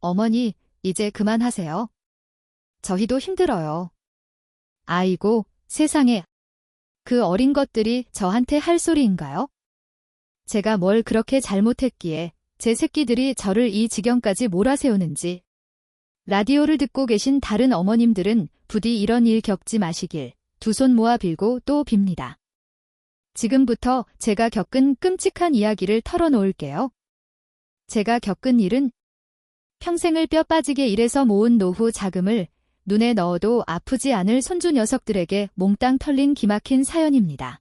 어머니, 이제 그만하세요. 저희도 힘들어요. 아이고, 세상에. 그 어린 것들이 저한테 할 소리인가요? 제가 뭘 그렇게 잘못했기에 제 새끼들이 저를 이 지경까지 몰아세우는지. 라디오를 듣고 계신 다른 어머님들은 부디 이런 일 겪지 마시길 두 손 모아 빌고 또 빕니다. 지금부터 제가 겪은 끔찍한 이야기를 털어놓을게요. 제가 겪은 일은 평생을 뼈 빠지게 일해서 모은 노후 자금을 눈에 넣어도 아프지 않을 손주 녀석들에게 몽땅 털린 기막힌 사연입니다.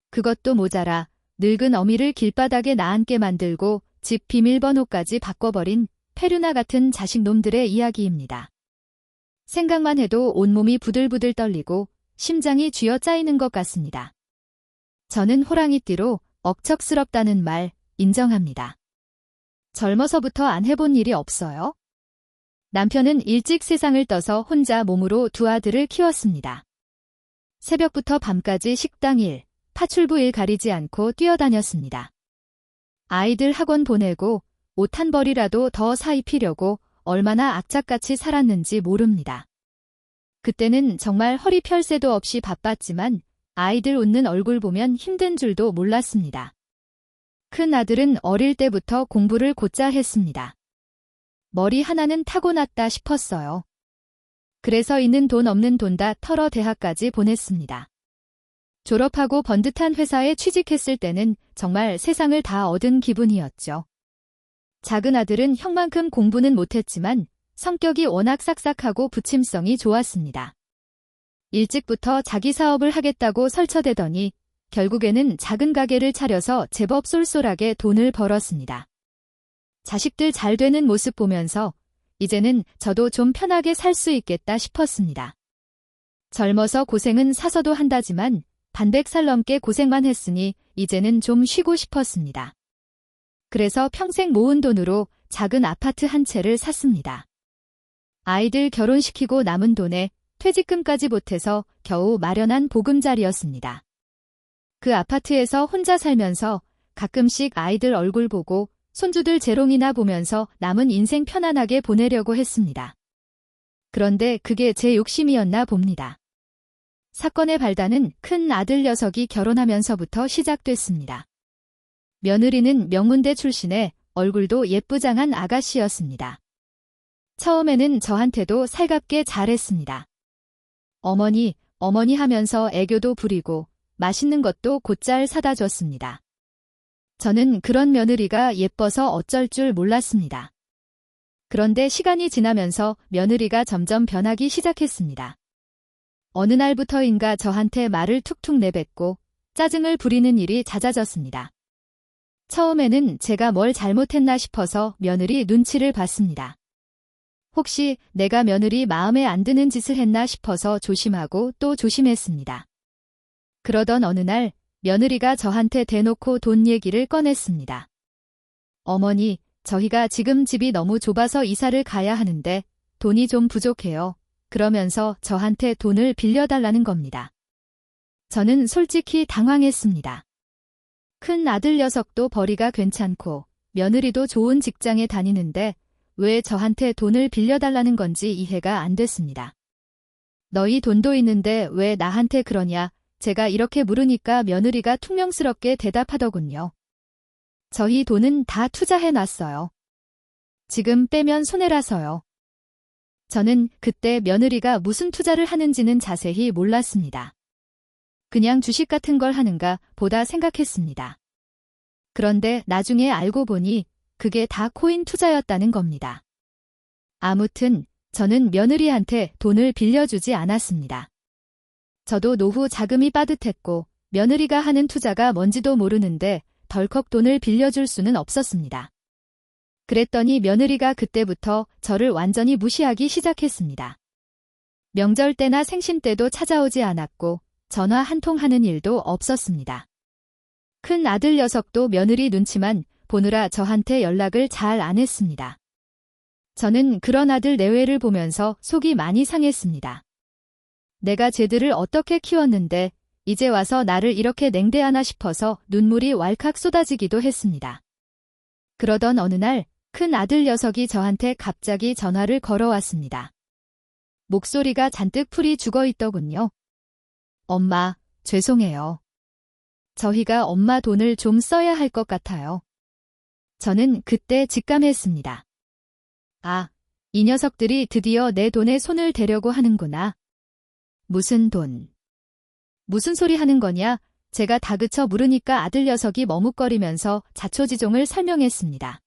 그것도 모자라 늙은 어미를 길바닥에 나앉게 만들고 집 비밀번호까지 바꿔버린 페류나 같은 자식놈들의 이야기입니다. 생각만 해도 온몸이 부들부들 떨리고 심장이 쥐어짜이는 것 같습니다. 저는 호랑이띠로 억척스럽다는 말 인정합니다. 젊어서부터 안 해본 일이 없어요. 남편은 일찍 세상을 떠서 혼자 몸으로 두 아들을 키웠습니다. 새벽부터 밤까지 식당 일, 파출부 일 가리지 않고 뛰어다녔습니다. 아이들 학원 보내고 옷 한 벌이라도 더 사입히려고 얼마나 악착같이 살았는지 모릅니다. 그때는 정말 허리 펼 새도 없이 바빴지만 아이들 웃는 얼굴 보면 힘든 줄도 몰랐습니다. 큰 아들은 어릴 때부터 공부를 곧잘 했습니다. 머리 하나는 타고났다 싶었어요. 그래서 있는 돈 없는 돈 다 털어 대학까지 보냈습니다. 졸업하고 번듯한 회사에 취직했을 때는 정말 세상을 다 얻은 기분이었죠. 작은 아들은 형만큼 공부는 못했지만 성격이 워낙 싹싹하고 부침성이 좋았습니다. 일찍부터 자기 사업을 하겠다고 설쳐대더니 결국에는 작은 가게를 차려서 제법 쏠쏠하게 돈을 벌었습니다. 자식들 잘 되는 모습 보면서 이제는 저도 좀 편하게 살 수 있겠다 싶었습니다. 젊어서 고생은 사서도 한다지만 반백살 넘게 고생만 했으니 이제는 좀 쉬고 싶었습니다. 그래서 평생 모은 돈으로 작은 아파트 한 채를 샀습니다. 아이들 결혼시키고 남은 돈에 퇴직금까지 보태서 겨우 마련한 보금자리였습니다. 그 아파트에서 혼자 살면서 가끔씩 아이들 얼굴 보고 손주들 재롱이나 보면서 남은 인생 편안하게 보내려고 했습니다. 그런데 그게 제 욕심이었나 봅니다. 사건의 발단은 큰 아들 녀석이 결혼하면서부터 시작됐습니다. 며느리는 명문대 출신에 얼굴도 예쁘장한 아가씨였습니다. 처음에는 저한테도 살갑게 잘했습니다. 어머니, 어머니 하면서 애교도 부리고 맛있는 것도 곧잘 사다 줬습니다. 저는 그런 며느리가 예뻐서 어쩔 줄 몰랐습니다. 그런데 시간이 지나면서 며느리가 점점 변하기 시작했습니다. 어느 날부터인가 저한테 말을 툭툭 내뱉고 짜증을 부리는 일이 잦아졌습니다. 처음에는 제가 뭘 잘못했나 싶어서 며느리 눈치를 봤습니다. 혹시 내가 며느리 마음에 안 드는 짓을 했나 싶어서 조심하고 또 조심했습니다. 그러던 어느 날 며느리가 저한테 대놓고 돈 얘기를 꺼냈습니다. 어머니, 저희가 지금 집이 너무 좁아서 이사를 가야 하는데 돈이 좀 부족해요. 그러면서 저한테 돈을 빌려달라는 겁니다. 저는 솔직히 당황했습니다. 큰 아들 녀석도 벌이가 괜찮고 며느리도 좋은 직장에 다니는데 왜 저한테 돈을 빌려달라는 건지 이해가 안 됐습니다. 너희 돈도 있는데 왜 나한테 그러냐? 제가 이렇게 물으니까 며느리가 퉁명스럽게 대답하더군요. 저희 돈은 다 투자해놨어요. 지금 빼면 손해라서요. 저는 그때 며느리가 무슨 투자를 하는지는 자세히 몰랐습니다. 그냥 주식 같은 걸 하는가 보다 생각했습니다. 그런데 나중에 알고 보니 그게 다 코인 투자였다는 겁니다. 아무튼 저는 며느리한테 돈을 빌려주지 않았습니다. 저도 노후 자금이 빠듯했고 며느리가 하는 투자가 뭔지도 모르는데 덜컥 돈을 빌려줄 수는 없었습니다. 그랬더니 며느리가 그때부터 저를 완전히 무시하기 시작했습니다. 명절 때나 생신 때도 찾아오지 않았고 전화 한 통 하는 일도 없었습니다. 큰 아들 녀석도 며느리 눈치만 보느라 저한테 연락을 잘 안 했습니다. 저는 그런 아들 내외를 보면서 속이 많이 상했습니다. 내가 쟤들을 어떻게 키웠는데 이제 와서 나를 이렇게 냉대하나 싶어서 눈물이 왈칵 쏟아지기도 했습니다. 그러던 어느 날 큰 아들 녀석이 저한테 갑자기 전화를 걸어왔습니다. 목소리가 잔뜩 풀이 죽어 있더군요. 엄마, 죄송해요. 저희가 엄마 돈을 좀 써야 할 것 같아요. 저는 그때 직감했습니다. 아, 이 녀석들이 드디어 내 돈에 손을 대려고 하는구나. 무슨 돈? 무슨 소리 하는 거냐? 제가 다그쳐 물으니까 아들 녀석이 머뭇거리면서 자초지종을 설명했습니다.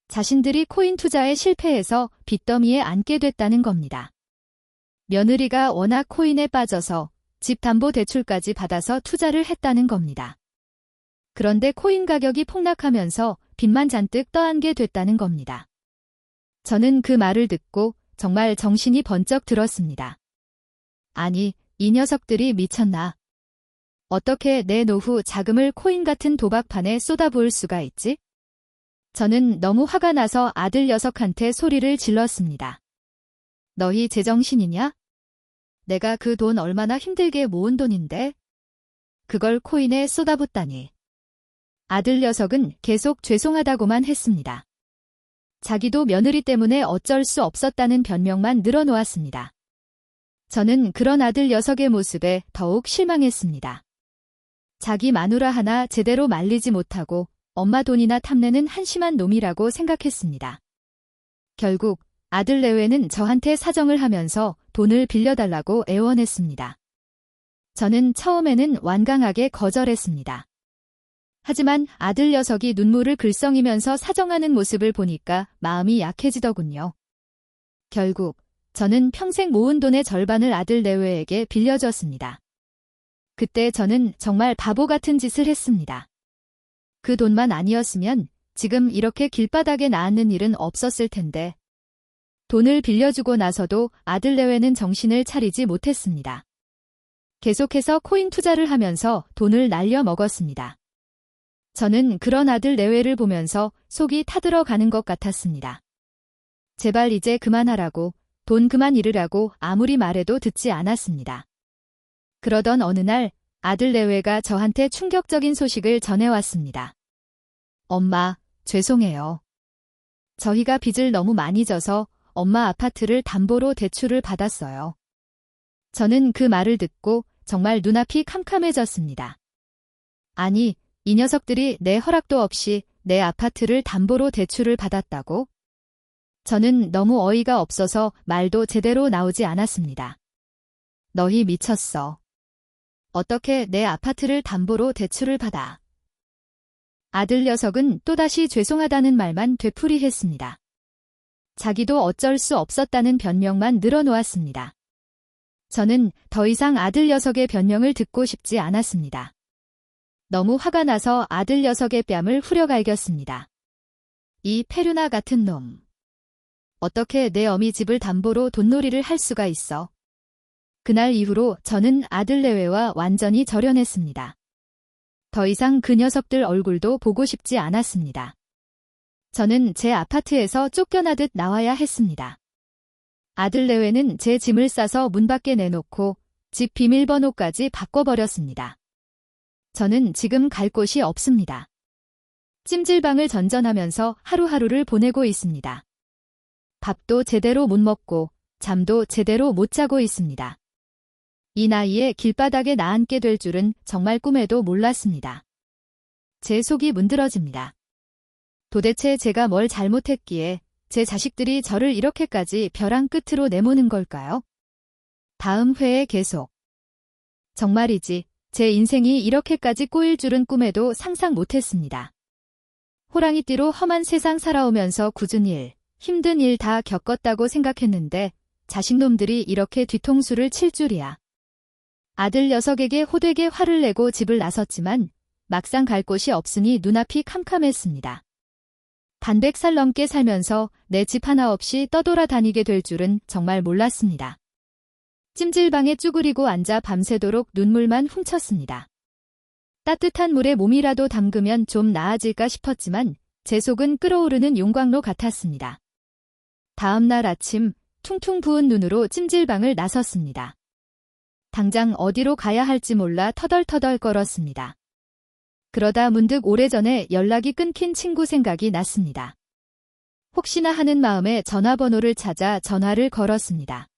자신들이 코인 투자에 실패해서 빚더미에 앉게 됐다는 겁니다. 며느리가 워낙 코인에 빠져서 집담보대출까지 받아서 투자를 했다는 겁니다. 그런데 코인 가격이 폭락하면서 빚만 잔뜩 떠안게 됐다는 겁니다. 저는 그 말을 듣고 정말 정신이 번쩍 들었습니다. 아니, 이 녀석들이 미쳤나? 어떻게 내 노후 자금을 코인 같은 도박판에 쏟아부을 수가 있지? 저는 너무 화가 나서 아들 녀석한테 소리를 질렀습니다. 너희 제정신이냐? 내가 그 돈 얼마나 힘들게 모은 돈인데? 그걸 코인에 쏟아붓다니. 아들 녀석은 계속 죄송하다고만 했습니다. 자기도 며느리 때문에 어쩔 수 없었다는 변명만 늘어놓았습니다. 저는 그런 아들 녀석의 모습에 더욱 실망했습니다. 자기 마누라 하나 제대로 말리지 못하고 엄마 돈이나 탐내는 한심한 놈이라고 생각했습니다. 결국 아들 내외는 저한테 사정을 하면서 돈을 빌려달라고 애원했습니다. 저는 처음에는 완강하게 거절했습니다. 하지만 아들 녀석이 눈물을 글썽이면서 사정하는 모습을 보니까 마음이 약해지더군요. 결국 저는 평생 모은 돈의 절반을 아들 내외에게 빌려줬습니다. 그때 저는 정말 바보 같은 짓을 했습니다. 그 돈만 아니었으면 지금 이렇게 길바닥에 나앉는 일은 없었을 텐데. 돈을 빌려주고 나서도 아들 내외는 정신을 차리지 못했습니다. 계속해서 코인 투자를 하면서 돈을 날려 먹었습니다. 저는 그런 아들 내외를 보면서 속이 타들어가는 것 같았습니다. 제발 이제 그만하라고, 돈 그만 잃으라고 아무리 말해도 듣지 않았습니다. 그러던 어느 날 아들 내외가 저한테 충격적인 소식을 전해왔습니다. 엄마, 죄송해요. 저희가 빚을 너무 많이 져서 엄마 아파트를 담보로 대출을 받았어요. 저는 그 말을 듣고 정말 눈앞이 캄캄해졌습니다. 아니, 이 녀석들이 내 허락도 없이 내 아파트를 담보로 대출을 받았다고? 저는 너무 어이가 없어서 말도 제대로 나오지 않았습니다. 너희 미쳤어. 어떻게 내 아파트를 담보로 대출을 받아? 아들 녀석은 또다시 죄송하다는 말만 되풀이했습니다. 자기도 어쩔 수 없었다는 변명만 늘어놓았습니다. 저는 더 이상 아들 녀석의 변명을 듣고 싶지 않았습니다. 너무 화가 나서 아들 녀석의 뺨을 후려갈겼습니다. 이 페류나 같은 놈. 어떻게 내 어미 집을 담보로 돈놀이를 할 수가 있어? 그날 이후로 저는 아들 내외와 완전히 절연했습니다. 더 이상 그 녀석들 얼굴도 보고 싶지 않았습니다. 저는 제 아파트에서 쫓겨나듯 나와야 했습니다. 아들 내외는 제 짐을 싸서 문 밖에 내놓고 집 비밀번호까지 바꿔버렸습니다. 저는 지금 갈 곳이 없습니다. 찜질방을 전전하면서 하루하루를 보내고 있습니다. 밥도 제대로 못 먹고 잠도 제대로 못 자고 있습니다. 이 나이에 길바닥에 나앉게 될 줄은 정말 꿈에도 몰랐습니다. 제 속이 문드러집니다. 도대체 제가 뭘 잘못했기에 제 자식들이 저를 이렇게까지 벼랑 끝으로 내모는 걸까요? 다음 회에 계속. 정말이지, 제 인생이 이렇게까지 꼬일 줄은 꿈에도 상상 못했습니다. 호랑이띠로 험한 세상 살아오면서 굳은 일, 힘든 일 다 겪었다고 생각했는데 자식놈들이 이렇게 뒤통수를 칠 줄이야. 아들 녀석에게 호되게 화를 내고 집을 나섰지만 막상 갈 곳이 없으니 눈앞이 캄캄했습니다. 반백살 넘게 살면서 내 집 하나 없이 떠돌아다니게 될 줄은 정말 몰랐습니다. 찜질방에 쭈그리고 앉아 밤새도록 눈물만 훔쳤습니다. 따뜻한 물에 몸이라도 담그면 좀 나아질까 싶었지만 제 속은 끓어오르는 용광로 같았습니다. 다음 날 아침 퉁퉁 부은 눈으로 찜질방을 나섰습니다. 당장 어디로 가야 할지 몰라 터덜터덜 걸었습니다. 그러다 문득 오래전에 연락이 끊긴 친구 생각이 났습니다. 혹시나 하는 마음에 전화번호를 찾아 전화를 걸었습니다.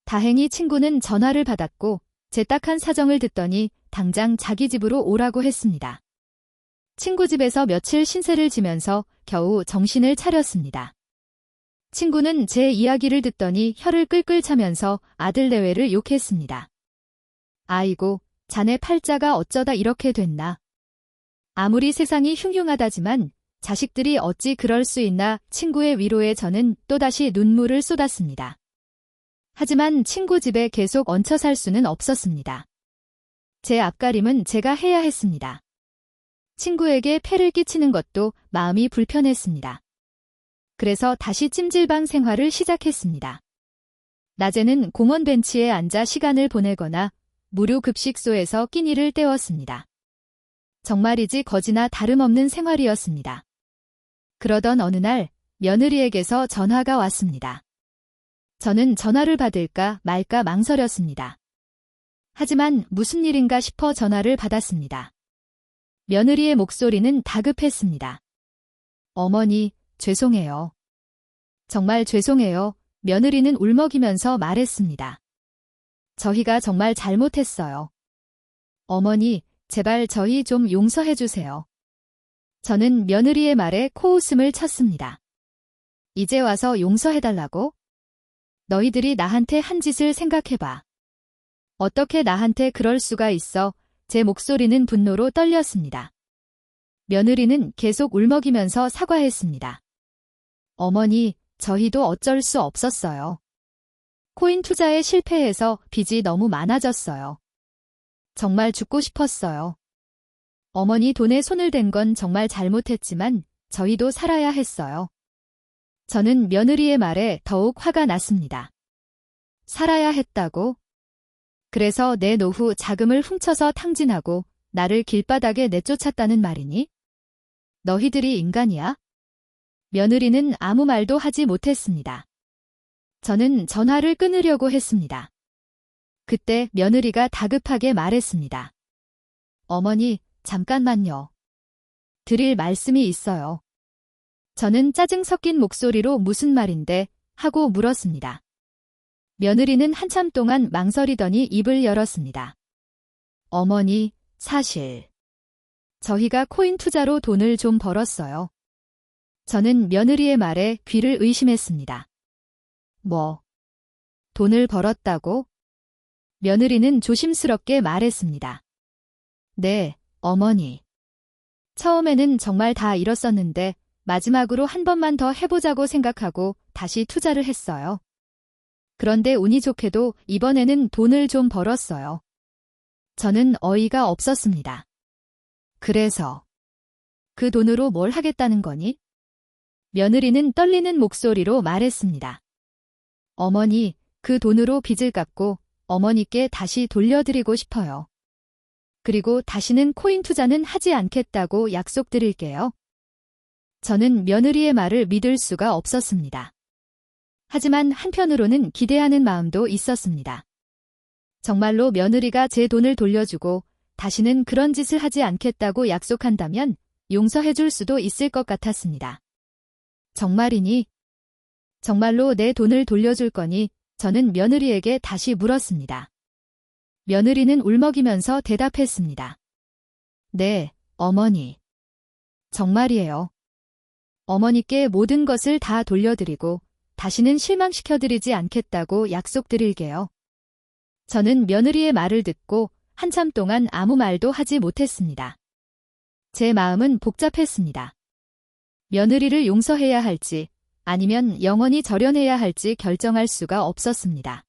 다행히 친구는 전화를 받았고 제 딱한 사정을 듣더니 당장 자기 집으로 오라고 했습니다. 친구 집에서 며칠 신세를 지면서 겨우 정신을 차렸습니다. 친구는 제 이야기를 듣더니 혀를 끌끌 차면서 아들 내외를 욕했습니다. 아이고, 자네 팔자가 어쩌다 이렇게 됐나. 아무리 세상이 흉흉하다지만 자식들이 어찌 그럴 수 있나. 친구의 위로에 저는 또다시 눈물을 쏟았습니다. 하지만 친구 집에 계속 얹혀 살 수는 없었습니다. 제 앞가림은 제가 해야 했습니다. 친구에게 폐를 끼치는 것도 마음이 불편했습니다. 그래서 다시 찜질방 생활을 시작했습니다. 낮에는 공원 벤치에 앉아 시간을 보내거나 무료 급식소에서 끼니를 때웠습니다. 정말이지 거지나 다름없는 생활이었습니다. 그러던 어느 날 며느리에게서 전화가 왔습니다. 저는 전화를 받을까 말까 망설였습니다. 하지만 무슨 일인가 싶어 전화를 받았습니다. 며느리의 목소리는 다급했습니다. 어머니, 죄송해요. 정말 죄송해요. 며느리는 울먹이면서 말했습니다. 저희가 정말 잘못했어요. 어머니, 제발 저희 좀 용서해 주세요. 저는 며느리의 말에 코웃음을 쳤습니다. 이제 와서 용서해달라고? 너희들이 나한테 한 짓을 생각해봐. 어떻게 나한테 그럴 수가 있어? 제 목소리는 분노로 떨렸습니다. 며느리는 계속 울먹이면서 사과했습니다. 어머니, 저희도 어쩔 수 없었어요. 코인 투자에 실패해서 빚이 너무 많아졌어요. 정말 죽고 싶었어요. 어머니 돈에 손을 댄 건 정말 잘못했지만 저희도 살아야 했어요. 저는 며느리의 말에 더욱 화가 났습니다. 살아야 했다고? 그래서 내 노후 자금을 훔쳐서 탕진하고 나를 길바닥에 내쫓았다는 말이니? 너희들이 인간이야? 며느리는 아무 말도 하지 못했습니다. 저는 전화를 끊으려고 했습니다. 그때 며느리가 다급하게 말했습니다. 어머니, 잠깐만요. 드릴 말씀이 있어요. 저는 짜증 섞인 목소리로 무슨 말인데 하고 물었습니다. 며느리는 한참 동안 망설이더니 입을 열었습니다. 어머니, 사실 저희가 코인 투자로 돈을 좀 벌었어요. 저는 며느리의 말에 귀를 의심했습니다. 뭐? 돈을 벌었다고? 며느리는 조심스럽게 말했습니다. 네, 어머니. 처음에는 정말 다 잃었었는데 마지막으로 한 번만 더 해보자고 생각하고 다시 투자를 했어요. 그런데 운이 좋게도 이번에는 돈을 좀 벌었어요. 저는 어이가 없었습니다. 그래서 그 돈으로 뭘 하겠다는 거니? 며느리는 떨리는 목소리로 말했습니다. 어머니, 그 돈으로 빚을 갚고 어머니께 다시 돌려드리고 싶어요. 그리고 다시는 코인 투자는 하지 않겠다고 약속드릴게요. 저는 며느리의 말을 믿을 수가 없었습니다. 하지만 한편으로는 기대하는 마음도 있었습니다. 정말로 며느리가 제 돈을 돌려주고 다시는 그런 짓을 하지 않겠다고 약속한다면 용서해 줄 수도 있을 것 같았습니다. 정말이니? 정말로 내 돈을 돌려줄 거니? 저는 며느리에게 다시 물었습니다. 며느리는 울먹이면서 대답했습니다. 네, 어머니. 정말이에요. 어머니께 모든 것을 다 돌려드리고 다시는 실망시켜드리지 않겠다고 약속드릴게요. 저는 며느리의 말을 듣고 한참 동안 아무 말도 하지 못했습니다. 제 마음은 복잡했습니다. 며느리를 용서해야 할지 아니면 영원히 절연해야 할지 결정할 수가 없었습니다.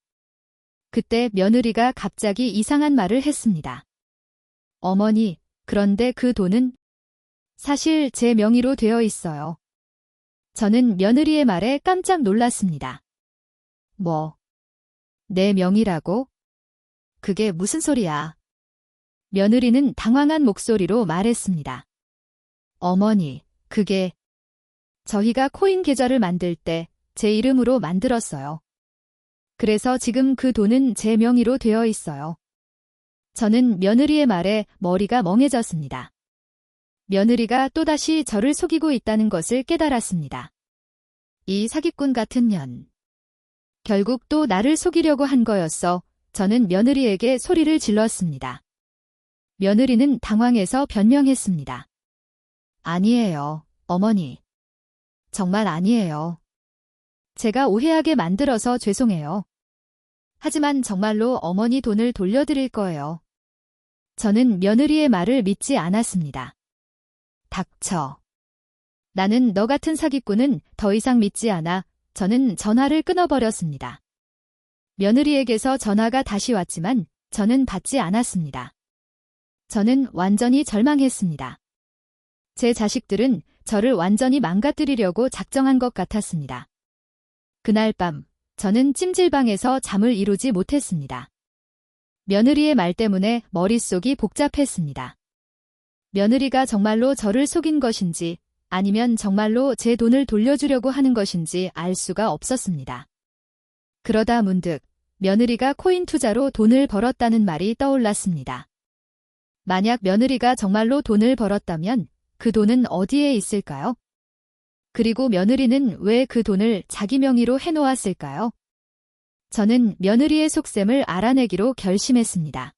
그때 며느리가 갑자기 이상한 말을 했습니다. 어머니, 그런데 그 돈은 사실 제 명의로 되어 있어요. 저는 며느리의 말에 깜짝 놀랐습니다. 뭐? 내 명의라고? 그게 무슨 소리야? 며느리는 당황한 목소리로 말했습니다. 어머니, 그게 저희가 코인 계좌를 만들 때 제 이름으로 만들었어요. 그래서 지금 그 돈은 제 명의로 되어 있어요. 저는 며느리의 말에 머리가 멍해졌습니다. 며느리가 또다시 저를 속이고 있다는 것을 깨달았습니다. 이 사기꾼 같은 년. 결국 또 나를 속이려고 한 거였어. 저는 며느리에게 소리를 질렀습니다. 며느리는 당황해서 변명했습니다. 아니에요, 어머니. 정말 아니에요. 제가 오해하게 만들어서 죄송해요. 하지만 정말로 어머니 돈을 돌려드릴 거예요. 저는 며느리의 말을 믿지 않았습니다. 닥쳐. 나는 너 같은 사기꾼은 더 이상 믿지 않아. 저는 전화를 끊어버렸습니다. 며느리에게서 전화가 다시 왔지만 저는 받지 않았습니다. 저는 완전히 절망했습니다. 제 자식들은 저를 완전히 망가뜨리려고 작정한 것 같았습니다. 그날 밤 저는 찜질방에서 잠을 이루지 못했습니다. 며느리의 말 때문에 머릿속이 복잡했습니다. 며느리가 정말로 저를 속인 것인지 아니면 정말로 제 돈을 돌려주려고 하는 것인지 알 수가 없었습니다. 그러다 문득 며느리가 코인 투자로 돈을 벌었다는 말이 떠올랐습니다. 만약 며느리가 정말로 돈을 벌었다면 그 돈은 어디에 있을까요? 그리고 며느리는 왜 그 돈을 자기 명의로 해놓았을까요? 저는 며느리의 속셈을 알아내기로 결심했습니다.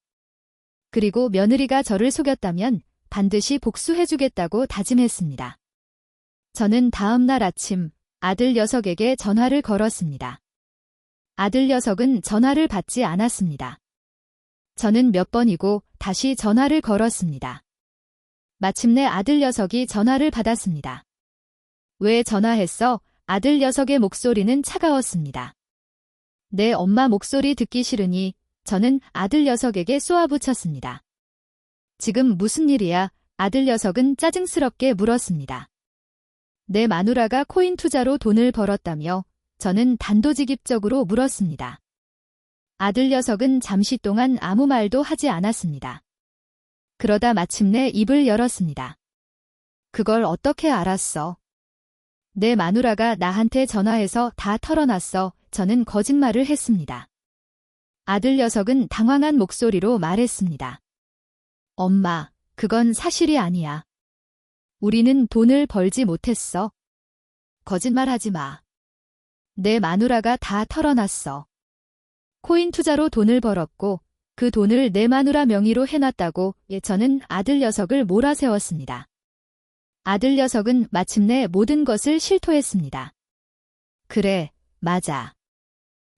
그리고 며느리가 저를 속였다면 반드시 복수해주겠다고 다짐했습니다. 저는 다음 날 아침 아들 녀석에게 전화를 걸었습니다. 아들 녀석은 전화를 받지 않았습니다. 저는 몇 번이고 다시 전화를 걸었습니다. 마침내 아들 녀석이 전화를 받았습니다. 왜 전화했어? 아들 녀석의 목소리는 차가웠습니다. 내 엄마 목소리 듣기 싫으니 저는 아들 녀석에게 쏘아붙였습니다. 지금 무슨 일이야? 아들 녀석은 짜증스럽게 물었습니다. 내 마누라가 코인 투자로 돈을 벌었다며 저는 단도직입적으로 물었습니다. 아들 녀석은 잠시 동안 아무 말도 하지 않았습니다. 그러다 마침내 입을 열었습니다. 그걸 어떻게 알았어? 내 마누라가 나한테 전화해서 다 털어놨어. 저는 거짓말을 했습니다. 아들 녀석은 당황한 목소리로 말했습니다. 엄마, 그건 사실이 아니야. 우리는 돈을 벌지 못했어. 거짓말하지 마. 내 마누라가 다 털어놨어. 코인 투자로 돈을 벌었고 그 돈을 내 마누라 명의로 해놨다고 저는 아들 녀석을 몰아세웠습니다. 아들 녀석은 마침내 모든 것을 실토했습니다. 그래, 맞아.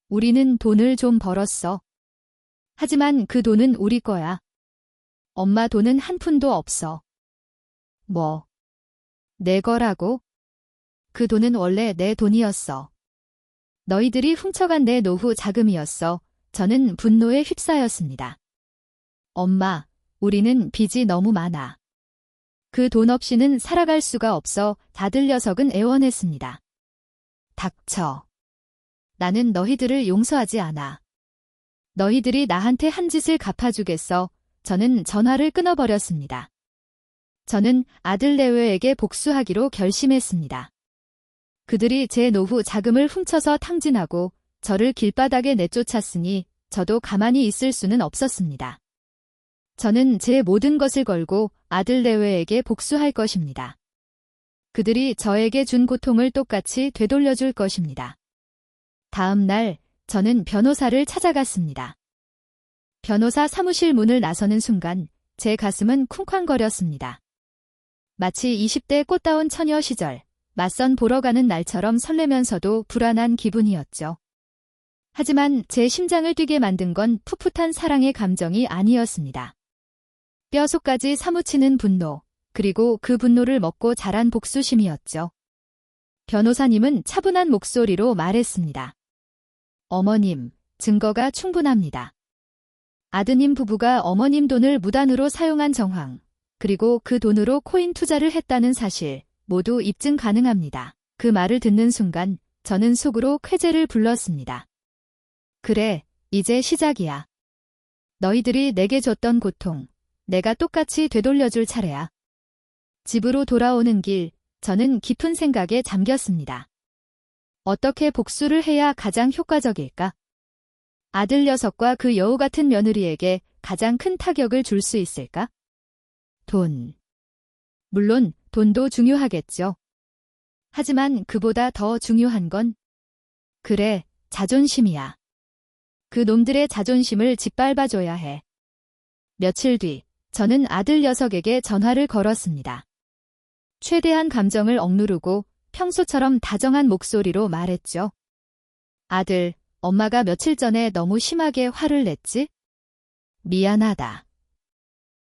우리는 돈을 좀 벌었어. 하지만 그 돈은 우리 거야. 엄마 돈은 한 푼도 없어. 뭐? 내 거라고? 그 돈은 원래 내 돈이었어. 너희들이 훔쳐간 내 노후 자금이었어. 저는 분노에 휩싸였습니다. 엄마, 우리는 빚이 너무 많아. 그 돈 없이는 살아갈 수가 없어. 아들 녀석은 애원했습니다. 닥쳐. 나는 너희들을 용서하지 않아. 너희들이 나한테 한 짓을 갚아주겠어. 저는 전화를 끊어버렸습니다. 저는 아들 내외에게 복수하기로 결심했습니다. 그들이 제 노후 자금을 훔쳐서 탕진하고 저를 길바닥에 내쫓았으니 저도 가만히 있을 수는 없었습니다. 저는 제 모든 것을 걸고 아들 내외에게 복수할 것입니다. 그들이 저에게 준 고통을 똑같이 되돌려줄 것입니다. 다음 날 저는 변호사를 찾아갔습니다. 변호사 사무실 문을 나서는 순간 제 가슴은 쿵쾅거렸습니다. 마치 20대 꽃다운 처녀 시절 맞선 보러 가는 날처럼 설레면서도 불안한 기분이었죠. 하지만 제 심장을 뛰게 만든 건 풋풋한 사랑의 감정이 아니었습니다. 뼈속까지 사무치는 분노, 그리고 그 분노를 먹고 자란 복수심이었죠. 변호사님은 차분한 목소리로 말했습니다. 어머님, 증거가 충분합니다. 아드님 부부가 어머님 돈을 무단으로 사용한 정황, 그리고 그 돈으로 코인 투자를 했다는 사실 모두 입증 가능합니다. 그 말을 듣는 순간 저는 속으로 쾌재를 불렀습니다. 그래, 이제 시작이야. 너희들이 내게 줬던 고통, 내가 똑같이 되돌려줄 차례야. 집으로 돌아오는 길, 저는 깊은 생각에 잠겼습니다. 어떻게 복수를 해야 가장 효과적일까? 아들 녀석과 그 여우 같은 며느리에게 가장 큰 타격을 줄 수 있을까? 돈. 물론 돈도 중요하겠죠. 하지만 그보다 더 중요한 건 그래, 자존심이야. 그 놈들의 자존심을 짓밟아줘야 해. 며칠 뒤, 저는 아들 녀석에게 전화를 걸었습니다. 최대한 감정을 억누르고 평소처럼 다정한 목소리로 말했죠. 아들, 엄마가 며칠 전에 너무 심하게 화를 냈지? 미안하다.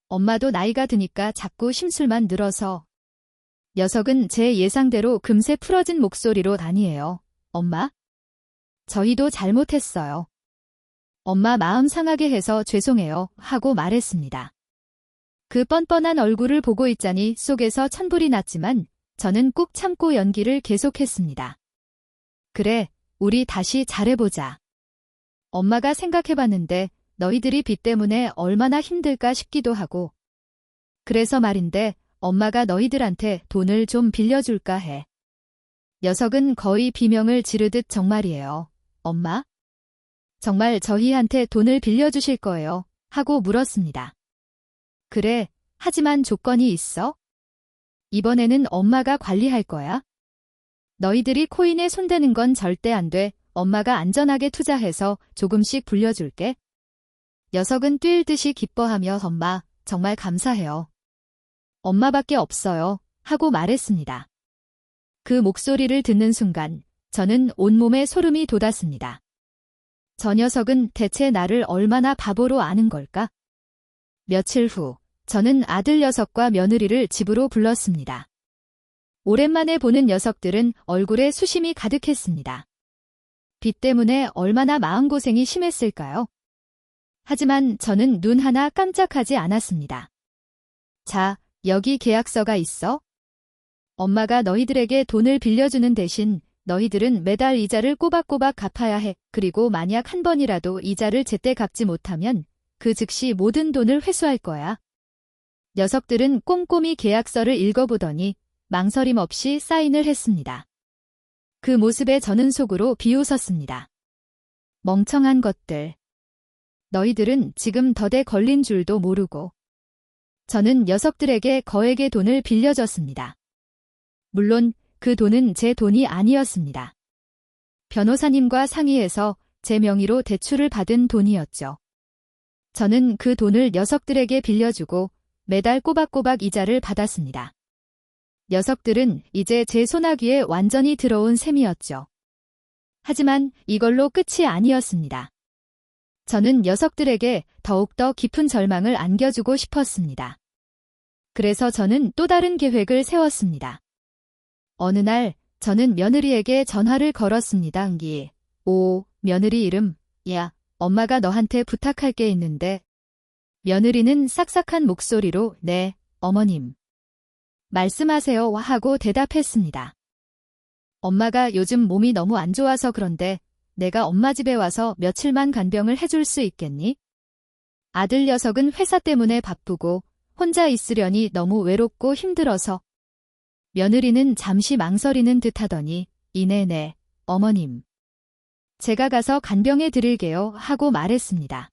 엄마도 나이가 드니까 자꾸 심술만 늘어서. 녀석은 제 예상대로 금세 풀어진 목소리로 아니에요. 엄마? 저희도 잘못했어요. 엄마 마음 상하게 해서 죄송해요 하고 말했습니다. 그 뻔뻔한 얼굴을 보고 있자니 속에서 천불이 났지만 저는 꾹 참고 연기를 계속했습니다. 그래, 우리 다시 잘해보자. 엄마가 생각해봤는데 너희들이 빚 때문에 얼마나 힘들까 싶기도 하고. 그래서 말인데 엄마가 너희들한테 돈을 좀 빌려줄까 해. 녀석은 거의 비명을 지르듯 정말이에요. 엄마? 정말 저희한테 돈을 빌려주실 거예요? 하고 물었습니다. 그래, 하지만 조건이 있어? 이번에는 엄마가 관리할 거야? 너희들이 코인에 손대는 건 절대 안 돼. 엄마가 안전하게 투자해서 조금씩 불려줄게. 녀석은 뛸 듯이 기뻐하며 엄마, 정말 감사해요. 엄마밖에 없어요. 하고 말했습니다. 그 목소리를 듣는 순간 저는 온몸에 소름이 돋았습니다. 저 녀석은 대체 나를 얼마나 바보로 아는 걸까? 며칠 후, 저는 아들 녀석과 며느리를 집으로 불렀습니다. 오랜만에 보는 녀석들은 얼굴에 수심이 가득했습니다. 빚 때문에 얼마나 마음고생이 심했을까요? 하지만 저는 눈 하나 깜짝하지 않았습니다. 자, 여기 계약서가 있어? 엄마가 너희들에게 돈을 빌려주는 대신 너희들은 매달 이자를 꼬박꼬박 갚아야 해. 그리고 만약 한 번이라도 이자를 제때 갚지 못하면 그 즉시 모든 돈을 회수할 거야. 녀석들은 꼼꼼히 계약서를 읽어보더니 망설임 없이 사인을 했습니다. 그 모습에 저는 속으로 비웃었습니다. 멍청한 것들. 너희들은 지금 덫에 걸린 줄도 모르고. 저는 녀석들에게 거액의 돈을 빌려줬습니다. 물론 그 돈은 제 돈이 아니었습니다. 변호사님과 상의해서 제 명의로 대출을 받은 돈이었죠. 저는 그 돈을 녀석들에게 빌려주고 매달 꼬박꼬박 이자를 받았습니다. 녀석들은 이제 제 소나기에 완전히 들어온 셈이었죠. 하지만 이걸로 끝이 아니었습니다. 저는 녀석들에게 더욱더 깊은 절망을 안겨주고 싶었습니다. 그래서 저는 또 다른 계획을 세웠습니다. 어느 날 저는 며느리에게 전화를 걸었습니다. 오, 며느리 이름. 야, 엄마가 너한테 부탁할 게 있는데. 며느리는 싹싹한 목소리로 네, 어머님. 말씀하세요 하고 대답했습니다. 엄마가 요즘 몸이 너무 안 좋아서 그런데 내가 엄마 집에 와서 며칠만 간병을 해줄 수 있겠니? 아들 녀석은 회사 때문에 바쁘고 혼자 있으려니 너무 외롭고 힘들어서. 며느리는 잠시 망설이는 듯 하더니 네네, 어머님. 제가 가서 간병해 드릴게요 하고 말했습니다.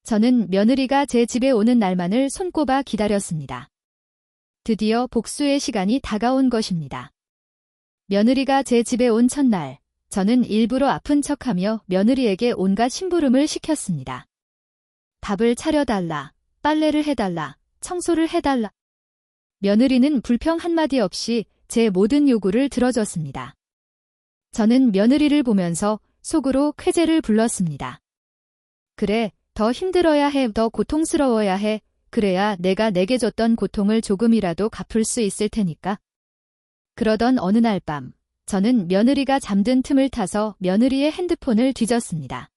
저는 며느리가 제 집에 오는 날만을 손꼽아 기다렸습니다. 드디어 복수의 시간이 다가온 것입니다. 며느리가 제 집에 온 첫날, 저는 일부러 아픈 척하며 며느리에게 온갖 심부름을 시켰습니다. 밥을 차려달라, 빨래를 해달라, 청소를 해달라. 며느리는 불평 한마디 없이 제 모든 요구를 들어줬습니다. 저는 며느리를 보면서 속으로 쾌재를 불렀습니다. 그래, 더 힘들어야 해, 더 고통스러워야 해. 그래야 내가 내게 줬던 고통을 조금이라도 갚을 수 있을 테니까. 그러던 어느 날 밤, 저는 며느리가 잠든 틈을 타서 며느리의 핸드폰을 뒤졌습니다.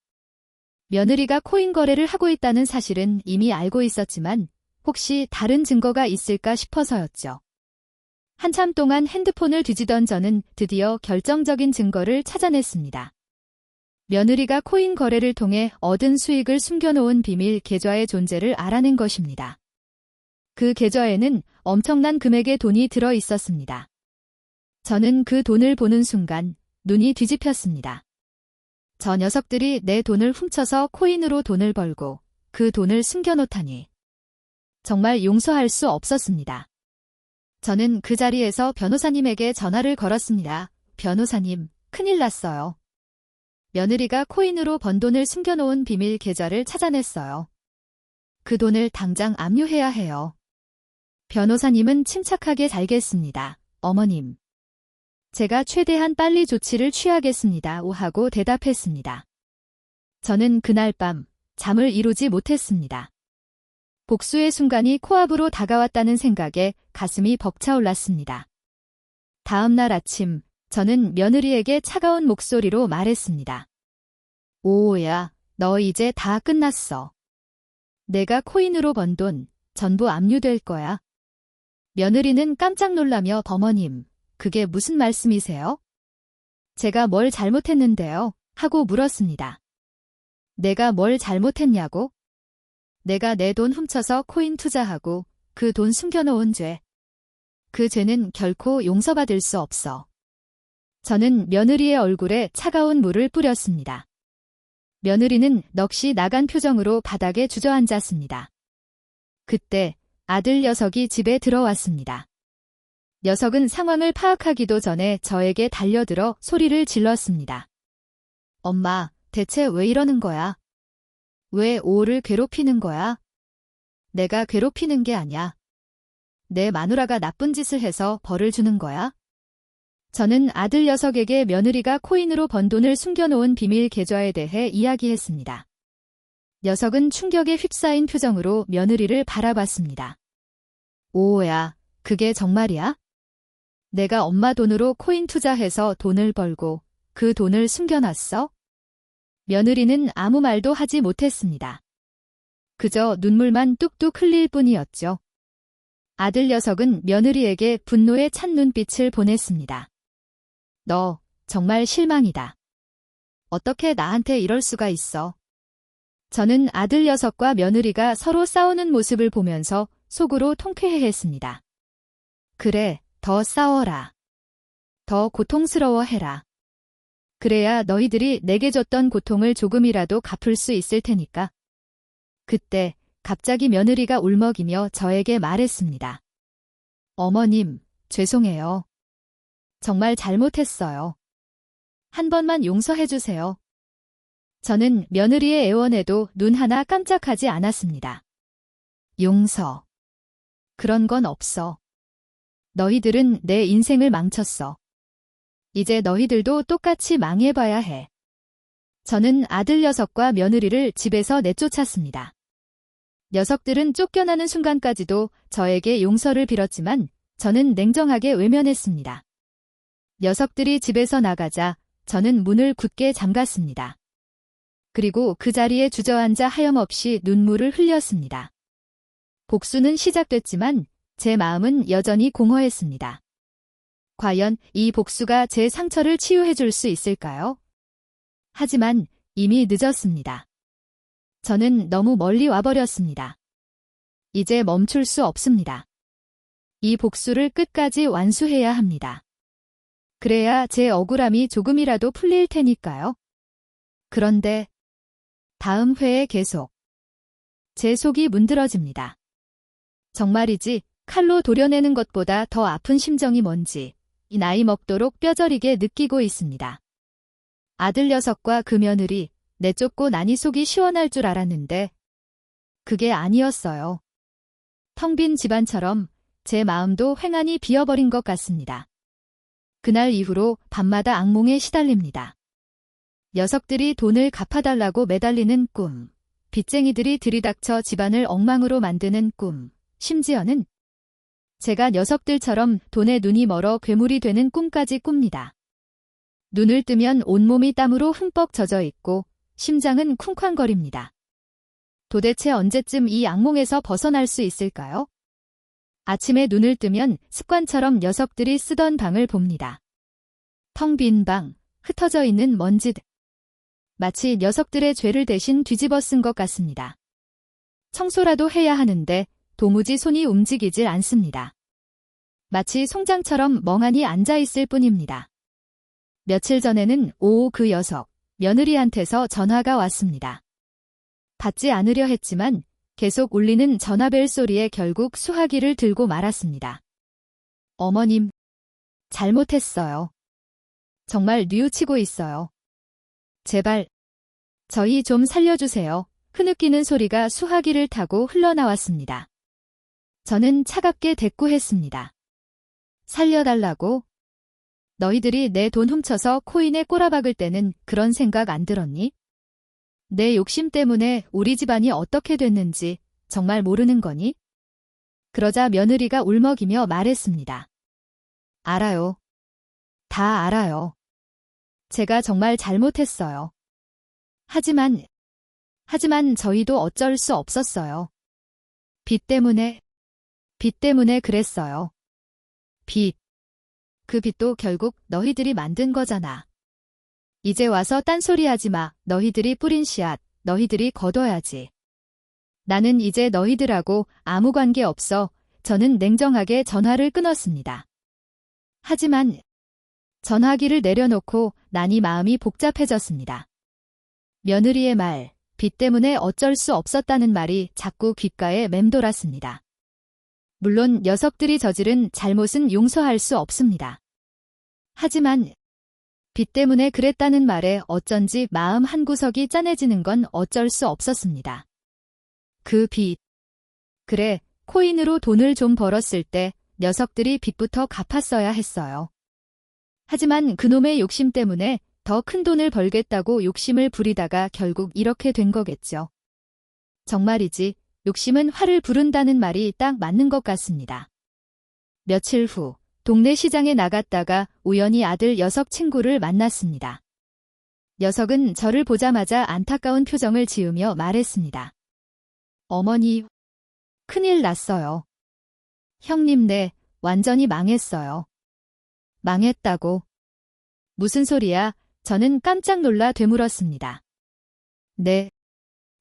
며느리가 코인 거래를 하고 있다는 사실은 이미 알고 있었지만 혹시 다른 증거가 있을까 싶어서였죠. 한참 동안 핸드폰을 뒤지던 저는 드디어 결정적인 증거를 찾아냈습니다. 며느리가 코인 거래를 통해 얻은 수익을 숨겨놓은 비밀 계좌의 존재를 알아낸 것입니다. 그 계좌에는 엄청난 금액의 돈이 들어 있었습니다. 저는 그 돈을 보는 순간 눈이 뒤집혔습니다. 저 녀석들이 내 돈을 훔쳐서 코인으로 돈을 벌고 그 돈을 숨겨놓다니. 정말 용서할 수 없었습니다. 저는 그 자리에서 변호사님에게 전화를 걸었습니다. 변호사님, 큰일 났어요. 며느리가 코인으로 번 돈을 숨겨놓은 비밀 계좌를 찾아냈어요. 그 돈을 당장 압류해야 해요. 변호사님은 침착하게 달겠습니다. 어머님. 제가 최대한 빨리 조치를 취하겠습니다. 하고 대답했습니다. 저는 그날 밤 잠을 이루지 못했습니다. 복수의 순간이 코앞으로 다가왔다는 생각에 가슴이 벅차올랐습니다. 다음 날 아침 저는 며느리에게 차가운 목소리로 말했습니다. 오호야, 너 이제 다 끝났어. 내가 코인으로 번 돈 전부 압류될 거야. 며느리는 깜짝 놀라며 어머님, 그게 무슨 말씀이세요? 제가 뭘 잘못했는데요? 하고 물었습니다. 내가 뭘 잘못했냐고? 내가 내 돈 훔쳐서 코인 투자하고 그 돈 숨겨놓은 죄. 그 죄는 결코 용서받을 수 없어. 저는 며느리의 얼굴에 차가운 물을 뿌렸습니다. 며느리는 넋이 나간 표정으로 바닥에 주저앉았습니다. 그때 아들 녀석이 집에 들어왔습니다. 녀석은 상황을 파악하기도 전에 저에게 달려들어 소리를 질렀습니다. 엄마, 대체 왜 이러는 거야? 왜 오호를 괴롭히는 거야? 내가 괴롭히는 게 아니야. 내 마누라가 나쁜 짓을 해서 벌을 주는 거야? 저는 아들 녀석에게 며느리가 코인으로 번 돈을 숨겨놓은 비밀 계좌에 대해 이야기했습니다. 녀석은 충격에 휩싸인 표정으로 며느리를 바라봤습니다. 오호야, 그게 정말이야? 내가 엄마 돈으로 코인 투자해서 돈을 벌고 그 돈을 숨겨놨어? 며느리는 아무 말도 하지 못했습니다. 그저 눈물만 뚝뚝 흘릴 뿐이었죠. 아들 녀석은 며느리에게 분노에 찬 눈빛을 보냈습니다. 너 정말 실망이다. 어떻게 나한테 이럴 수가 있어? 저는 아들 녀석과 며느리가 서로 싸우는 모습을 보면서 속으로 통쾌해했습니다. 그래, 더 싸워라. 더 고통스러워해라. 그래야 너희들이 내게 줬던 고통을 조금이라도 갚을 수 있을 테니까. 그때 갑자기 며느리가 울먹이며 저에게 말했습니다. 어머님, 죄송해요. 정말 잘못했어요. 한 번만 용서해주세요. 저는 며느리의 애원에도 눈 하나 깜짝하지 않았습니다. 용서. 그런 건 없어. 너희들은 내 인생을 망쳤어. 이제 너희들도 똑같이 망해봐야 해. 저는 아들 녀석과 며느리를 집에서 내쫓았습니다. 녀석들은 쫓겨나는 순간까지도 저에게 용서를 빌었지만 저는 냉정하게 외면했습니다. 녀석들이 집에서 나가자 저는 문을 굳게 잠갔습니다. 그리고 그 자리에 주저앉아 하염없이 눈물을 흘렸습니다. 복수는 시작됐지만 제 마음은 여전히 공허했습니다. 과연 이 복수가 제 상처를 치유해줄 수 있을까요? 하지만 이미 늦었습니다. 저는 너무 멀리 와버렸습니다. 이제 멈출 수 없습니다. 이 복수를 끝까지 완수해야 합니다. 그래야 제 억울함이 조금이라도 풀릴 테니까요. 그런데 다음 회에 계속 제 속이 문드러집니다. 정말이지 칼로 도려내는 것보다 더 아픈 심정이 뭔지 이 나이 먹도록 뼈저리게 느끼고 있습니다. 아들 녀석과 그 며느리 내쫓고 나니 속이 시원할 줄 알았는데 그게 아니었어요. 텅 빈 집안처럼 제 마음도 횡하니 비어버린 것 같습니다. 그날 이후로 밤마다 악몽에 시달립니다. 녀석들이 돈을 갚아달라고 매달리는 꿈, 빚쟁이들이 들이닥쳐 집안을 엉망으로 만드는 꿈, 심지어는 제가 녀석들처럼 돈에 눈이 멀어 괴물이 되는 꿈까지 꿉니다. 눈을 뜨면 온몸이 땀으로 흠뻑 젖어 있고 심장은 쿵쾅거립니다. 도대체 언제쯤 이 악몽에서 벗어날 수 있을까요? 아침에 눈을 뜨면 습관처럼 녀석들이 쓰던 방을 봅니다. 텅 빈 방, 흩어져 있는 먼지들. 마치 녀석들의 죄를 대신 뒤집어 쓴 것 같습니다. 청소라도 해야 하는데 도무지 손이 움직이질 않습니다. 마치 송장처럼 멍하니 앉아있을 뿐입니다. 며칠 전에는 오후 그 녀석, 며느리한테서 전화가 왔습니다. 받지 않으려 했지만 계속 울리는 전화벨 소리에 결국 수화기를 들고 말았습니다. 어머님, 잘못했어요. 정말 뉘우치고 있어요. 제발, 저희 좀 살려주세요. 흐느끼는 소리가 수화기를 타고 흘러나왔습니다. 저는 차갑게 대꾸했습니다. 살려달라고? 너희들이 내 돈 훔쳐서 코인에 꼬라박을 때는 그런 생각 안 들었니? 내 욕심 때문에 우리 집안이 어떻게 됐는지 정말 모르는 거니? 그러자 며느리가 울먹이며 말했습니다. 알아요. 다 알아요. 제가 정말 잘못했어요. 하지만 저희도 어쩔 수 없었어요. 빚 때문에 그랬어요. 빚. 그 빚도 결국 너희들이 만든 거잖아. 이제 와서 딴소리 하지 마. 너희들이 뿌린 씨앗, 너희들이 거둬야지. 나는 이제 너희들하고 아무 관계 없어. 저는 냉정하게 전화를 끊었습니다. 하지만 전화기를 내려놓고 나니 마음이 복잡해졌습니다. 며느리의 말, 빚 때문에 어쩔 수 없었다는 말이 자꾸 귓가에 맴돌았습니다. 물론 녀석들이 저지른 잘못은 용서할 수 없습니다. 하지만 빚 때문에 그랬다는 말에 어쩐지 마음 한구석이 짠해지는 건 어쩔 수 없었습니다. 그 빚. 그래, 코인으로 돈을 좀 벌었을 때 녀석들이 빚부터 갚았어야 했어요. 하지만 그놈의 욕심 때문에 더 큰 돈을 벌겠다고 욕심을 부리다가 결국 이렇게 된 거겠죠. 정말이지, 욕심은 화를 부른다는 말이 딱 맞는 것 같습니다. 며칠 후, 동네 시장에 나갔다가 우연히 아들 녀석 친구를 만났습니다. 녀석은 저를 보자마자 안타까운 표정을 지으며 말했습니다. 어머니, 큰일 났어요. 형님네, 완전히 망했어요. 망했다고. 무슨 소리야? 저는 깜짝 놀라 되물었습니다. 네.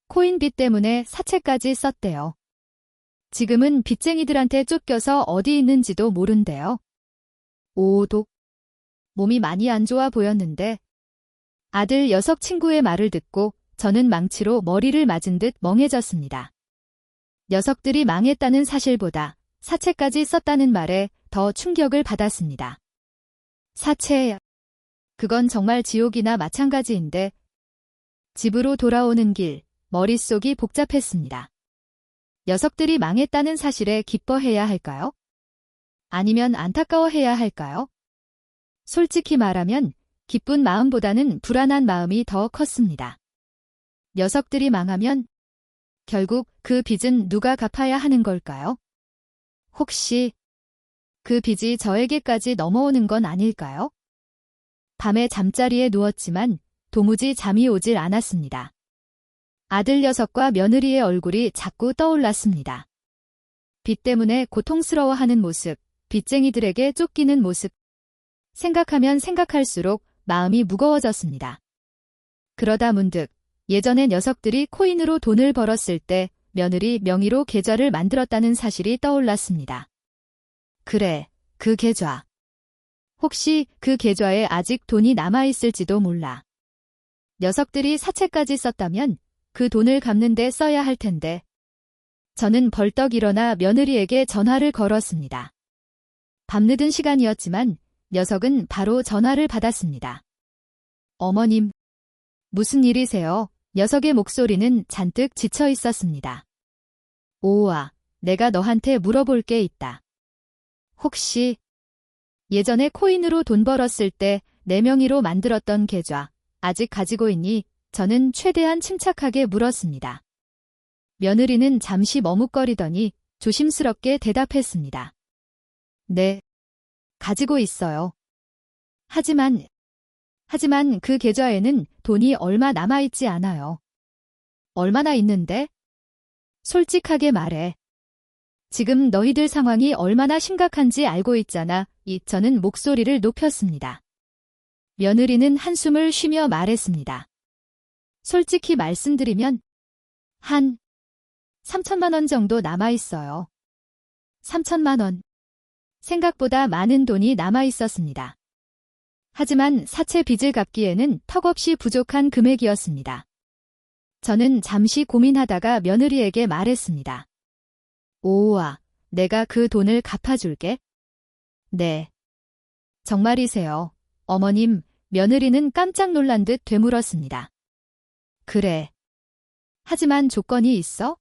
코인 빚 때문에 사채까지 썼대요. 지금은 빚쟁이들한테 쫓겨서 어디 있는지도 모른대요. 오독. 몸이 많이 안 좋아 보였는데 아들 녀석 친구의 말을 듣고 저는 망치로 머리를 맞은 듯 멍해졌습니다. 녀석들이 망했다는 사실보다 사채까지 썼다는 말에 더 충격을 받았습니다. 사채. 그건 정말 지옥이나 마찬가지인데 집으로 돌아오는 길, 머릿속이 복잡했습니다. 녀석들이 망했다는 사실에 기뻐해야 할까요? 아니면 안타까워해야 할까요? 솔직히 말하면 기쁜 마음보다는 불안한 마음이 더 컸습니다. 녀석들이 망하면 결국 그 빚은 누가 갚아야 하는 걸까요? 혹시 그 빚이 저에게까지 넘어오는 건 아닐까요? 밤에 잠자리에 누웠지만 도무지 잠이 오질 않았습니다. 아들 녀석과 며느리의 얼굴이 자꾸 떠올랐습니다. 빚 때문에 고통스러워하는 모습, 빚쟁이들에게 쫓기는 모습. 생각하면 생각할수록 마음이 무거워졌습니다. 그러다 문득 예전에 녀석들이 코인으로 돈을 벌었을 때 며느리 명의로 계좌를 만들었다는 사실이 떠올랐습니다. 그래, 그 계좌. 혹시 그 계좌에 아직 돈이 남아있을지도 몰라. 녀석들이 사채까지 썼다면 그 돈을 갚는 데 써야 할 텐데. 저는 벌떡 일어나 며느리에게 전화를 걸었습니다. 밤늦은 시간이었지만 녀석은 바로 전화를 받았습니다. 어머님, 무슨 일이세요? 녀석의 목소리는 잔뜩 지쳐 있었습니다. 오아, 내가 너한테 물어볼 게 있다. 혹시 예전에 코인으로 돈 벌었을 때 내 명의로 만들었던 계좌 아직 가지고 있니? 저는 최대한 침착하게 물었습니다. 며느리는 잠시 머뭇거리더니 조심스럽게 대답했습니다. 네, 가지고 있어요. 하지만 그 계좌에는 돈이 얼마 남아있지 않아요. 얼마나 있는데? 솔직하게 말해. 지금 너희들 상황이 얼마나 심각한지 알고 있잖아. 저는 목소리를 높였습니다. 며느리는 한숨을 쉬며 말했습니다. 솔직히 말씀드리면 한 3천만 원 정도 남아있어요. 3천만 원. 생각보다 많은 돈이 남아있었습니다. 하지만 사채 빚을 갚기에는 턱없이 부족한 금액이었습니다. 저는 잠시 고민하다가 며느리에게 말했습니다. 오우아, 내가 그 돈을 갚아줄게. 네. 정말이세요. 어머님, 며느리는 깜짝 놀란 듯 되물었습니다. 그래. 하지만 조건이 있어?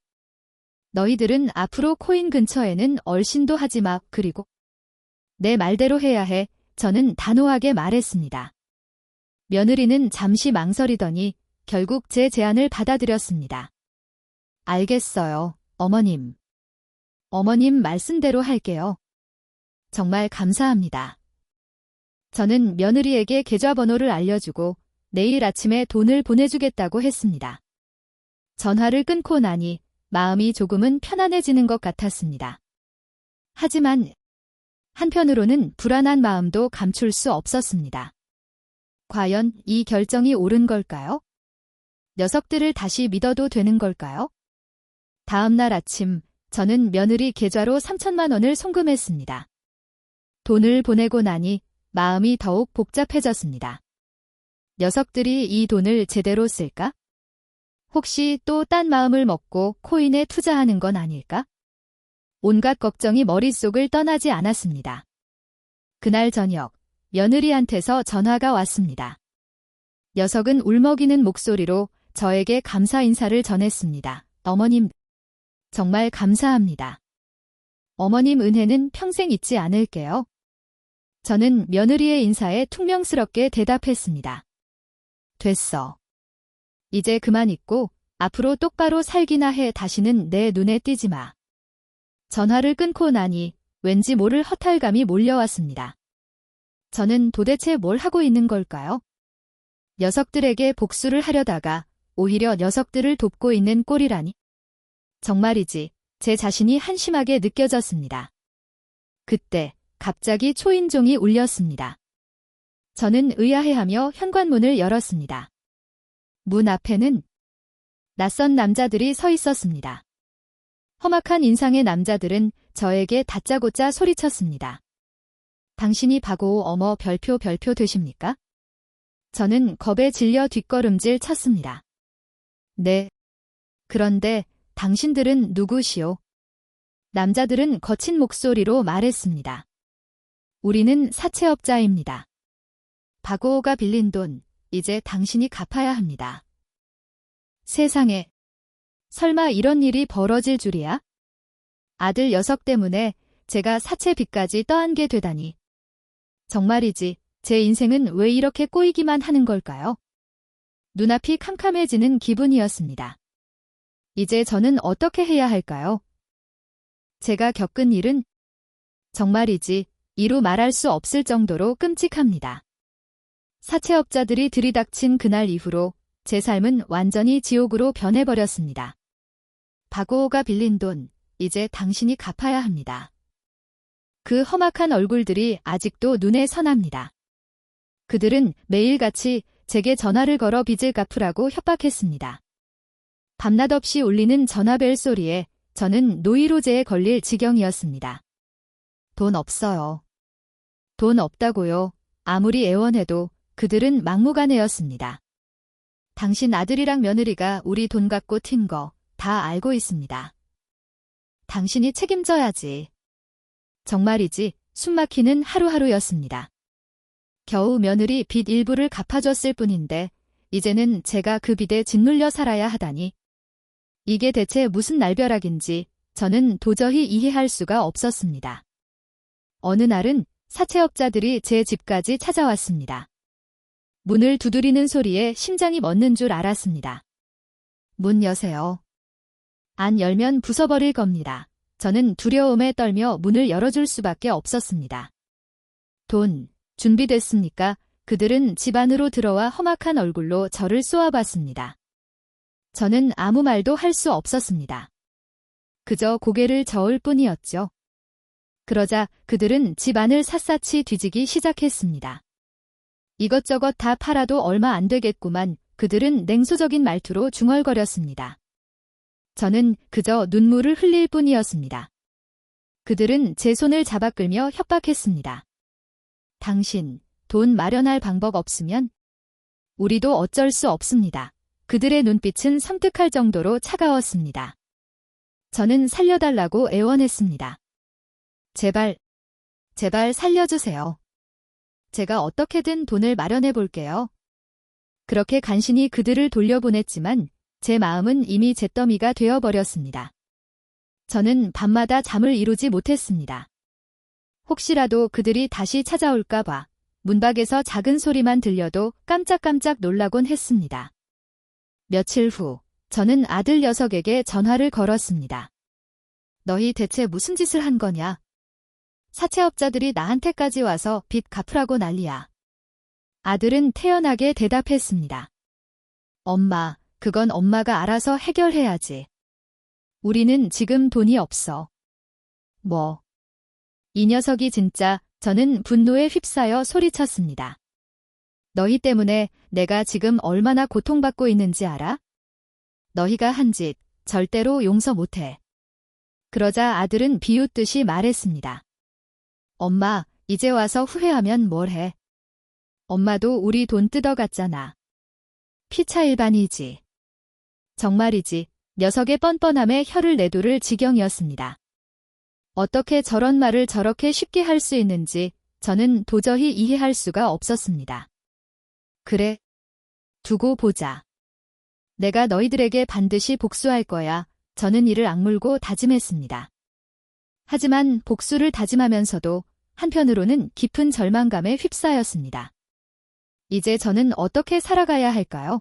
너희들은 앞으로 코인 근처에는 얼씬도 하지 마. 그리고 내 말대로 해야 해. 저는 단호하게 말했습니다. 며느리는 잠시 망설이더니 결국 제 제안을 받아들였습니다. 알겠어요, 어머님. 어머님 말씀대로 할게요. 정말 감사합니다. 저는 며느리에게 계좌번호를 알려주고 내일 아침에 돈을 보내주겠다고 했습니다. 전화를 끊고 나니 마음이 조금은 편안해지는 것 같았습니다. 하지만 한편으로는 불안한 마음도 감출 수 없었습니다. 과연 이 결정이 옳은 걸까요? 녀석들을 다시 믿어도 되는 걸까요? 다음 날 아침, 저는 며느리 계좌로 3천만 원을 송금했습니다. 돈을 보내고 나니 마음이 더욱 복잡해졌습니다. 녀석들이 이 돈을 제대로 쓸까? 혹시 또 딴 마음을 먹고 코인에 투자하는 건 아닐까? 온갖 걱정이 머릿속을 떠나지 않았습니다. 그날 저녁, 며느리한테서 전화가 왔습니다. 녀석은 울먹이는 목소리로 저에게 감사 인사를 전했습니다. 어머님, 정말 감사합니다. 어머님 은혜는 평생 잊지 않을게요. 저는 며느리의 인사에 퉁명스럽게 대답했습니다. 됐어. 이제 그만 잊고 앞으로 똑바로 살기나 해. 다시는 내 눈에 띄지 마. 전화를 끊고 나니 왠지 모를 허탈감이 몰려왔습니다. 저는 도대체 뭘 하고 있는 걸까요? 녀석들에게 복수를 하려다가 오히려 녀석들을 돕고 있는 꼴이라니. 정말이지 제 자신이 한심하게 느껴졌습니다. 그때 갑자기 초인종이 울렸습니다. 저는 의아해하며 현관문을 열었습니다. 문 앞에는 낯선 남자들이 서 있었습니다. 험악한 인상의 남자들은 저에게 다짜고짜 소리쳤습니다. 당신이 박오호 어머 별표 되십니까? 저는 겁에 질려 뒷걸음질 쳤습니다. 네. 그런데 당신들은 누구시오? 남자들은 거친 목소리로 말했습니다. 우리는 사채업자입니다. 박오호가 빌린 돈, 이제 당신이 갚아야 합니다. 세상에, 설마 이런 일이 벌어질 줄이야? 아들 녀석 때문에 제가 사채빚까지 떠안게 되다니. 정말이지, 제 인생은 왜 이렇게 꼬이기만 하는 걸까요? 눈앞이 캄캄해지는 기분이었습니다. 이제 저는 어떻게 해야 할까요? 제가 겪은 일은 정말이지 이루 말할 수 없을 정도로 끔찍합니다. 사채업자들이 들이닥친 그날 이후로 제 삶은 완전히 지옥으로 변해버렸습니다. 박오호가 빌린 돈, 이제 당신이 갚아야 합니다. 그 험악한 얼굴들이 아직도 눈에 선합니다. 그들은 매일같이 제게 전화를 걸어 빚을 갚으라고 협박했습니다. 밤낮 없이 울리는 전화벨 소리에 저는 노이로제에 걸릴 지경이었습니다. 돈 없어요. 돈 없다고요. 아무리 애원해도 그들은 막무가내였습니다. 당신 아들이랑 며느리가 우리 돈 갖고 튄 거 다 알고 있습니다. 당신이 책임져야지. 정말이지 숨막히는 하루하루였습니다. 겨우 며느리 빚 일부를 갚아줬을 뿐인데 이제는 제가 그 빚에 짓눌려 살아야 하다니. 이게 대체 무슨 날벼락인지 저는 도저히 이해할 수가 없었습니다. 어느 날은 사채업자들이 제 집까지 찾아왔습니다. 문을 두드리는 소리에 심장이 멎는 줄 알았습니다. 문 여세요. 안 열면 부숴버릴 겁니다. 저는 두려움에 떨며 문을 열어줄 수밖에 없었습니다. 돈, 준비됐습니까? 그들은 집 안으로 들어와 험악한 얼굴로 저를 쏘아봤습니다. 저는 아무 말도 할 수 없었습니다. 그저 고개를 저을 뿐이었죠. 그러자 그들은 집 안을 샅샅이 뒤지기 시작했습니다. 이것저것 다 팔아도 얼마 안 되겠구만. 그들은 냉소적인 말투로 중얼거렸습니다. 저는 그저 눈물을 흘릴 뿐이었습니다. 그들은 제 손을 잡아 끌며 협박했습니다. 당신, 돈 마련할 방법 없으면 우리도 어쩔 수 없습니다. 그들의 눈빛은 섬뜩할 정도로 차가웠습니다. 저는 살려달라고 애원했습니다. 제발, 제발 살려주세요. 제가 어떻게든 돈을 마련해 볼게요. 그렇게 간신히 그들을 돌려보냈지만 제 마음은 이미 잿더미가 되어버렸습니다. 저는 밤마다 잠을 이루지 못했습니다. 혹시라도 그들이 다시 찾아올까봐 문밖에서 작은 소리만 들려도 깜짝깜짝 놀라곤 했습니다. 며칠 후 저는 아들 녀석에게 전화를 걸었습니다. 너희 대체 무슨 짓을 한 거냐? 사채업자들이 나한테까지 와서 빚 갚으라고 난리야. 아들은 태연하게 대답했습니다. 엄마, 그건 엄마가 알아서 해결해야지. 우리는 지금 돈이 없어. 뭐? 이 녀석이 진짜. 저는 분노에 휩싸여 소리쳤습니다. 너희 때문에 내가 지금 얼마나 고통받고 있는지 알아? 너희가 한 짓 절대로 용서 못해. 그러자 아들은 비웃듯이 말했습니다. 엄마, 이제 와서 후회하면 뭘 해? 엄마도 우리 돈 뜯어갔잖아. 피차일반이지. 정말이지. 녀석의 뻔뻔함에 혀를 내두를 지경이었습니다. 어떻게 저런 말을 저렇게 쉽게 할 수 있는지 저는 도저히 이해할 수가 없었습니다. 그래. 두고 보자. 내가 너희들에게 반드시 복수할 거야. 저는 이를 악물고 다짐했습니다. 하지만 복수를 다짐하면서도 한편으로는 깊은 절망감에 휩싸였습니다. 이제 저는 어떻게 살아가야 할까요?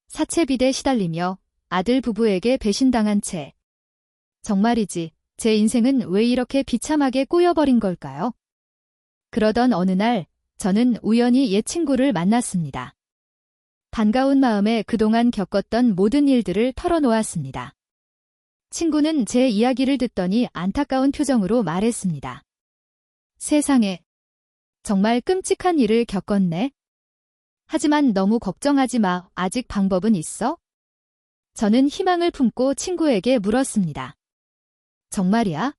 사채빚에 시달리며 아들 부부에게 배신당한 채. 정말이지. 제 인생은 왜 이렇게 비참하게 꼬여버린 걸까요? 그러던 어느 날 저는 우연히 옛 친구를 만났습니다. 반가운 마음에 그동안 겪었던 모든 일들을 털어놓았습니다. 친구는 제 이야기를 듣더니 안타까운 표정으로 말했습니다. 세상에, 정말 끔찍한 일을 겪었네. 하지만 너무 걱정하지 마. 아직 방법은 있어? 저는 희망을 품고 친구에게 물었습니다. 정말이야?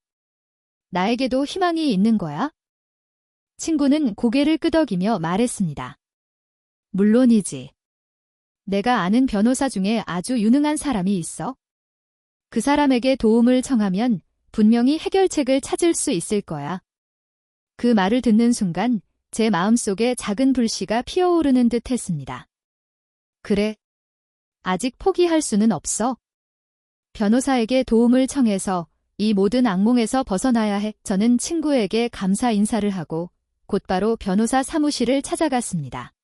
나에게도 희망이 있는 거야? 친구는 고개를 끄덕이며 말했습니다. 물론이지. 내가 아는 변호사 중에 아주 유능한 사람이 있어. 그 사람에게 도움을 청하면 분명히 해결책을 찾을 수 있을 거야. 그 말을 듣는 순간 제 마음속에 작은 불씨가 피어오르는 듯 했습니다. 그래. 아직 포기할 수는 없어. 변호사에게 도움을 청해서 이 모든 악몽에서 벗어나야 해. 저는 친구에게 감사 인사를 하고 곧바로 변호사 사무실을 찾아갔습니다.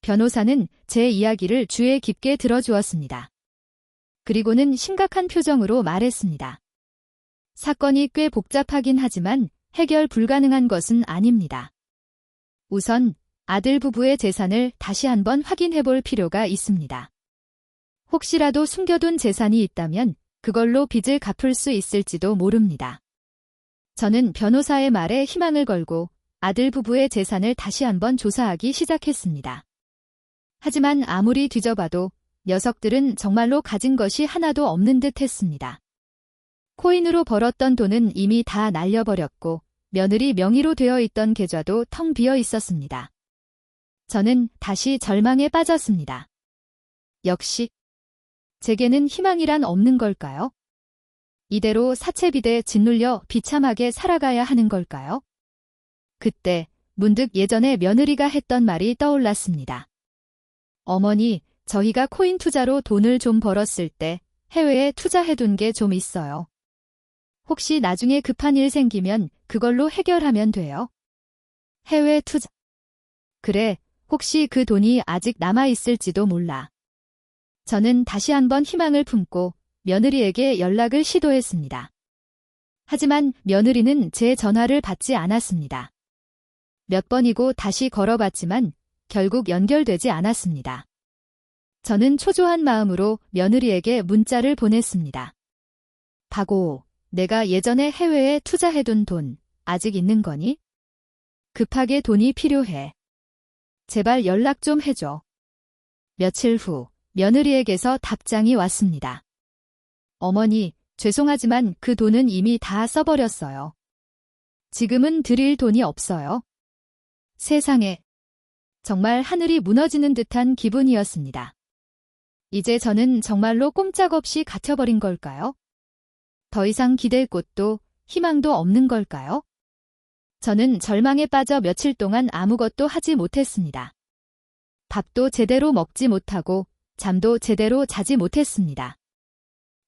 변호사는 제 이야기를 주의 깊게 들어주었습니다. 그리고는 심각한 표정으로 말했습니다. 사건이 꽤 복잡하긴 하지만 해결 불가능한 것은 아닙니다. 우선 아들 부부의 재산을 다시 한번 확인해 볼 필요가 있습니다. 혹시라도 숨겨둔 재산이 있다면 그걸로 빚을 갚을 수 있을지도 모릅니다. 저는 변호사의 말에 희망을 걸고 아들 부부의 재산을 다시 한번 조사하기 시작했습니다. 하지만 아무리 뒤져봐도 녀석들은 정말로 가진 것이 하나도 없는 듯 했습니다. 코인으로 벌었던 돈은 이미 다 날려버렸고 며느리 명의로 되어 있던 계좌도 텅 비어 있었습니다. 저는 다시 절망에 빠졌습니다. 역시 제게는 희망이란 없는 걸까요? 이대로 사채빚에 짓눌려 비참하게 살아가야 하는 걸까요? 그때 문득 예전에 며느리가 했던 말이 떠올랐습니다. 어머니, 저희가 코인 투자로 돈을 좀 벌었을 때 해외에 투자해둔 게 좀 있어요. 혹시 나중에 급한 일 생기면 그걸로 해결하면 돼요. 해외 투자. 그래, 혹시 그 돈이 아직 남아있을지도 몰라. 저는 다시 한번 희망을 품고 며느리에게 연락을 시도했습니다. 하지만 며느리는 제 전화를 받지 않았습니다. 몇 번이고 다시 걸어봤지만 결국 연결되지 않았습니다. 저는 초조한 마음으로 며느리에게 문자를 보냈습니다. 박오, 내가 예전에 해외에 투자해둔 돈 아직 있는 거니? 급하게 돈이 필요해. 제발 연락 좀 해줘. 며칠 후 며느리에게서 답장이 왔습니다. 어머니, 죄송하지만 그 돈은 이미 다 써버렸어요. 지금은 드릴 돈이 없어요. 세상에. 정말 하늘이 무너지는 듯한 기분이었습니다. 이제 저는 정말로 꼼짝없이 갇혀버린 걸까요? 더 이상 기댈 곳도 희망도 없는 걸까요? 저는 절망에 빠져 며칠 동안 아무것도 하지 못했습니다. 밥도 제대로 먹지 못하고 잠도 제대로 자지 못했습니다.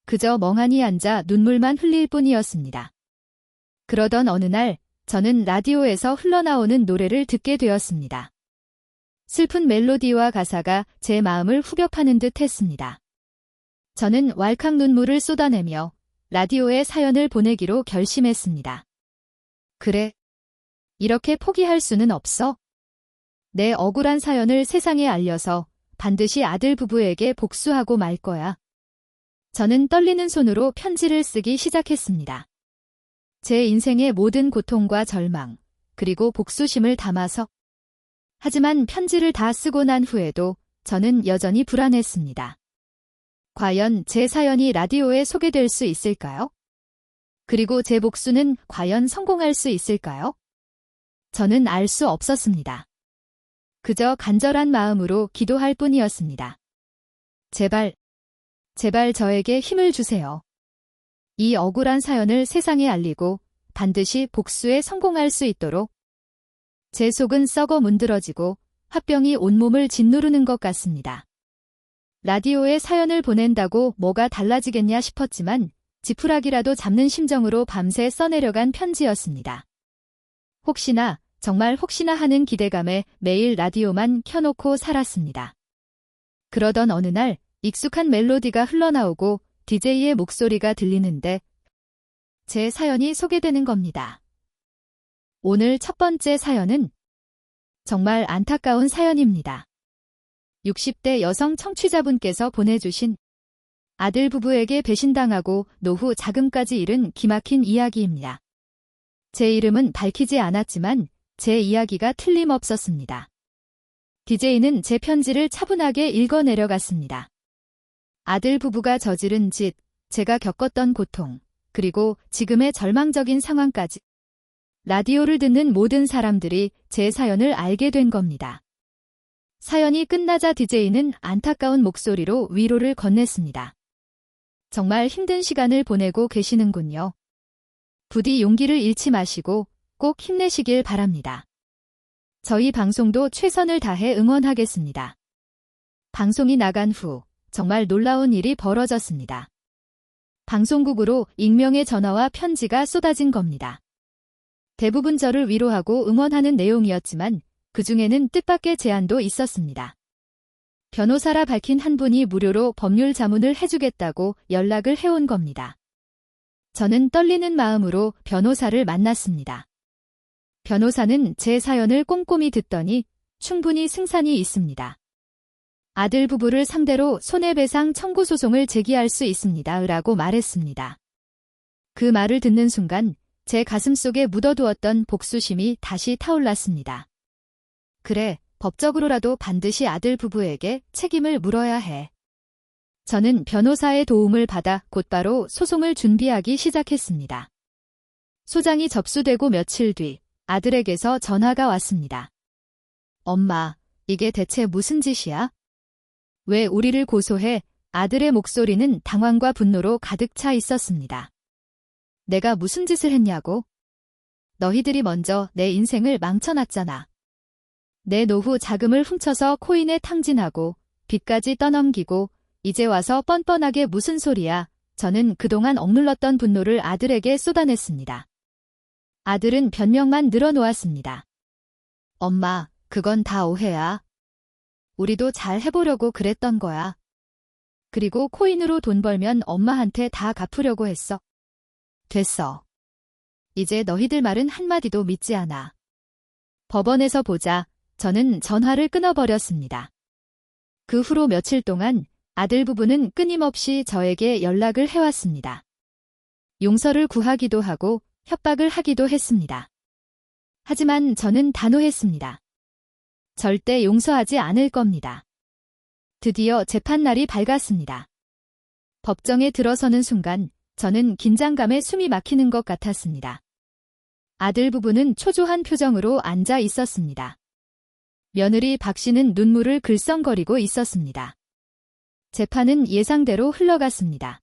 그저 멍하니 앉아 눈물만 흘릴 뿐이었습니다. 그러던 어느 날 저는 라디오에서 흘러나오는 노래를 듣게 되었습니다. 슬픈 멜로디와 가사가 제 마음을 후벼파는 듯 했습니다. 저는 왈칵 눈물을 쏟아내며 라디오에 사연을 보내기로 결심했습니다. 그래. 이렇게 포기할 수는 없어. 내 억울한 사연을 세상에 알려서 반드시 아들 부부에게 복수하고 말 거야. 저는 떨리는 손으로 편지를 쓰기 시작했습니다. 제 인생의 모든 고통과 절망, 그리고 복수심을 담아서. 하지만 편지를 다 쓰고 난 후에도 저는 여전히 불안했습니다. 과연 제 사연이 라디오에 소개될 수 있을까요? 그리고 제 복수는 과연 성공할 수 있을까요? 저는 알 수 없었습니다. 그저 간절한 마음으로 기도할 뿐이었습니다. 제발 저에게 힘을 주세요. 이 억울한 사연을 세상에 알리고 반드시 복수에 성공할 수 있도록. 제 속은 썩어 문드러지고 화병이 온몸을 짓누르는 것 같습니다. 라디오에 사연을 보낸다고 뭐가 달라지겠냐 싶었지만 지푸라기라도 잡는 심정으로 밤새 써내려간 편지였습니다. 혹시나, 정말 혹시나 하는 기대감에 매일 라디오만 켜놓고 살았습니다. 그러던 어느 날 익숙한 멜로디가 흘러나오고 DJ의 목소리가 들리는데 제 사연이 소개되는 겁니다. 오늘 첫 번째 사연은 정말 안타까운 사연입니다. 60대 여성 청취자분께서 보내주신 아들 부부에게 배신당하고 노후 자금까지 잃은 기막힌 이야기입니다. 제 이름은 밝히지 않았지만 제 이야기가 틀림없었습니다. DJ는 제 편지를 차분하게 읽어 내려갔습니다. 아들 부부가 저지른 짓, 제가 겪었던 고통, 그리고 지금의 절망적인 상황까지. 라디오를 듣는 모든 사람들이 제 사연을 알게 된 겁니다. 사연이 끝나자 DJ는 안타까운 목소리로 위로를 건넸습니다. 정말 힘든 시간을 보내고 계시는군요. 부디 용기를 잃지 마시고 꼭 힘내시길 바랍니다. 저희 방송도 최선을 다해 응원하겠습니다. 방송이 나간 후 정말 놀라운 일이 벌어졌습니다. 방송국으로 익명의 전화와 편지가 쏟아진 겁니다. 대부분 저를 위로하고 응원하는 내용이었지만 그중에는 뜻밖의 제안도 있었습니다. 변호사라 밝힌 한 분이 무료로 법률 자문을 해주겠다고 연락을 해온 겁니다. 저는 떨리는 마음으로 변호사를 만났습니다. 변호사는 제 사연을 꼼꼼히 듣더니 충분히 승산이 있습니다. 아들 부부를 상대로 손해배상 청구 소송을 제기할 수 있습니다. 라고 말했습니다. 그 말을 듣는 순간 제 가슴속에 묻어두었던 복수심이 다시 타올랐습니다. 그래, 법적으로라도 반드시 아들 부부에게 책임을 물어야 해. 저는 변호사의 도움을 받아 곧바로 소송을 준비하기 시작했습니다. 소장이 접수되고 며칠 뒤 아들에게서 전화가 왔습니다. 엄마, 이게 대체 무슨 짓이야? 왜 우리를 고소해? 아들의 목소리는 당황과 분노로 가득 차 있었습니다. 내가 무슨 짓을 했냐고? 너희들이 먼저 내 인생을 망쳐놨잖아. 내 노후 자금을 훔쳐서 코인에 탕진하고 빚까지 떠넘기고 이제 와서 뻔뻔하게 무슨 소리야. 저는 그동안 억눌렀던 분노를 아들에게 쏟아냈습니다. 아들은 변명만 늘어놓았습니다. 엄마, 그건 다 오해야. 우리도 잘 해보려고 그랬던 거야. 그리고 코인으로 돈 벌면 엄마한테 다 갚으려고 했어. 됐어. 이제 너희들 말은 한마디도 믿지 않아. 법원에서 보자. 저는 전화를 끊어버렸습니다. 그 후로 며칠 동안 아들 부부는 끊임없이 저에게 연락을 해왔습니다. 용서를 구하기도 하고 협박을 하기도 했습니다. 하지만 저는 단호했습니다. 절대 용서하지 않을 겁니다. 드디어 재판날이 밝았습니다. 법정에 들어서는 순간 저는 긴장감에 숨이 막히는 것 같았습니다. 아들 부부는 초조한 표정으로 앉아 있었습니다. 며느리 박 씨는 눈물을 글썽거리고 있었습니다. 재판은 예상대로 흘러갔습니다.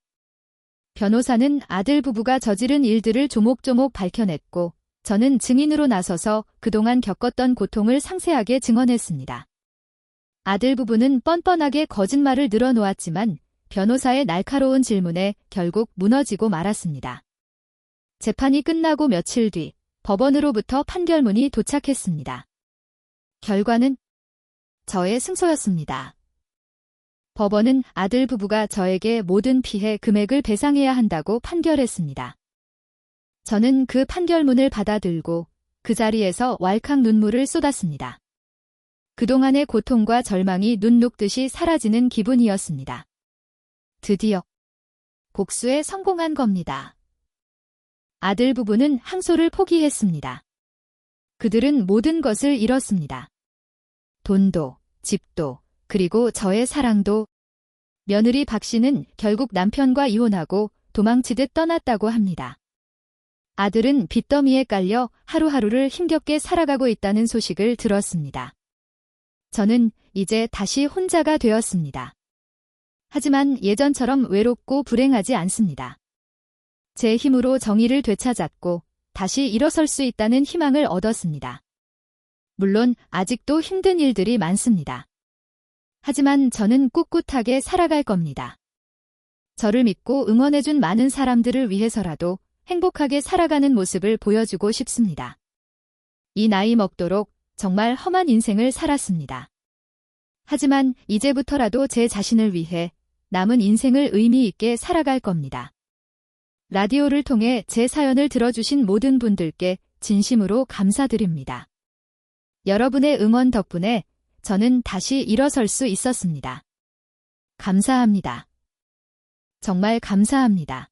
변호사는 아들 부부가 저지른 일들을 조목조목 밝혀냈고 저는 증인으로 나서서 그동안 겪었던 고통을 상세하게 증언했습니다. 아들 부부는 뻔뻔하게 거짓말을 늘어놓았지만 변호사의 날카로운 질문에 결국 무너지고 말았습니다. 재판이 끝나고 며칠 뒤 법원으로부터 판결문이 도착했습니다. 결과는 저의 승소였습니다. 법원은 아들 부부가 저에게 모든 피해 금액을 배상해야 한다고 판결했습니다. 저는 그 판결문을 받아들고 그 자리에서 왈칵 눈물을 쏟았습니다. 그동안의 고통과 절망이 눈 녹듯이 사라지는 기분이었습니다. 드디어 복수에 성공한 겁니다. 아들 부부는 항소를 포기했습니다. 그들은 모든 것을 잃었습니다. 돈도, 집도, 그리고 저의 사랑도. 며느리 박 씨는 결국 남편과 이혼하고 도망치듯 떠났다고 합니다. 아들은 빚더미에 깔려 하루하루를 힘겹게 살아가고 있다는 소식을 들었습니다. 저는 이제 다시 혼자가 되었습니다. 하지만 예전처럼 외롭고 불행하지 않습니다. 제 힘으로 정의를 되찾았고 다시 일어설 수 있다는 희망을 얻었습니다. 물론 아직도 힘든 일들이 많습니다. 하지만 저는 꿋꿋하게 살아갈 겁니다. 저를 믿고 응원해준 많은 사람들을 위해서라도 행복하게 살아가는 모습을 보여주고 싶습니다. 이 나이 먹도록 정말 험한 인생을 살았습니다. 하지만 이제부터라도 제 자신을 위해 남은 인생을 의미 있게 살아갈 겁니다. 라디오를 통해 제 사연을 들어주신 모든 분들께 진심으로 감사드립니다. 여러분의 응원 덕분에 저는 다시 일어설 수 있었습니다. 감사합니다. 정말 감사합니다.